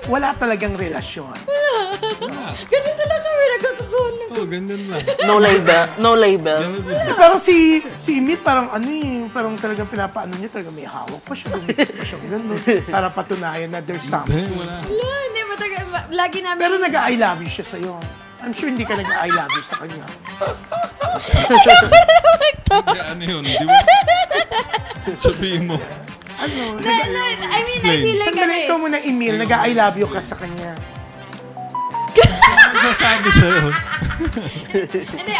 wala talagang relasyon. Ganun talaga kami nagkatugunan. Oh, ganyan lang. No label. No label. Pero si Imit parang parang talagang pinapaano niya, talagang may hawak pa siya, gumit pa siya, gano'n. Para patunayan na there's something. Wala. Wala, hindi matagal. Lagi namin... Pero nag-I love you siya sa'yo. I'm sure hindi ka nag-I love you sa kanya. Hindi, ano yun? Di ba? Sabihin mo. Ano? I mean, I feel like... Sandali, ikaw muna, Emil, nag-I love you ka sa kanya. Ano sabi sa'yo? Hindi,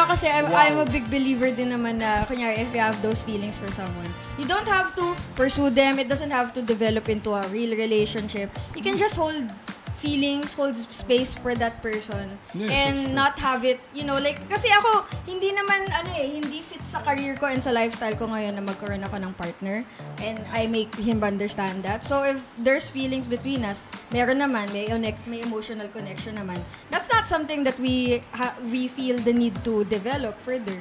kasi I'm a big believer din naman na, kunyari, if you have those feelings for someone, you don't have to pursue them. It doesn't have to develop into a real relationship. You can just hold feelings, hold space for that person, yes, and not have it, like, kasi ako, hindi naman, hindi fit sa career ko and sa lifestyle ko ngayon na magkaroon ako ng partner, and I make him understand that. So, if there's feelings between us, meron naman, may emotional connection naman. That's not something that we feel the need to develop further.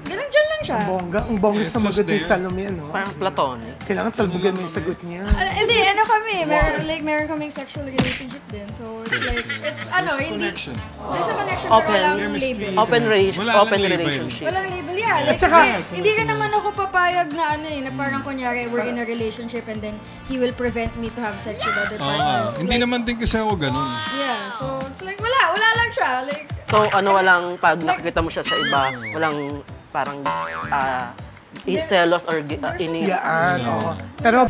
Ganun dyan lang siya. Ang bongga sa magod ni Salome, ano? Parang platonic. Kailangan talbugan mo yung sagot niya. Hindi, kami, meron kaming sexual relationship din. So, it's like, hindi. Connection. There's a connection, pero walang label. Open label. relationship. Walang label, yeah. Like, At saka, hindi rin naman ako papayag na na parang kunyari, we're in a relationship and then he will prevent me to have sex with other partners. Hindi naman din kasi ako ganun. Yeah, so it's like, wala lang siya. Like, So, walang, pag nakikita mo siya sa iba, walang parang selos or ini... Yan, oo. Pero,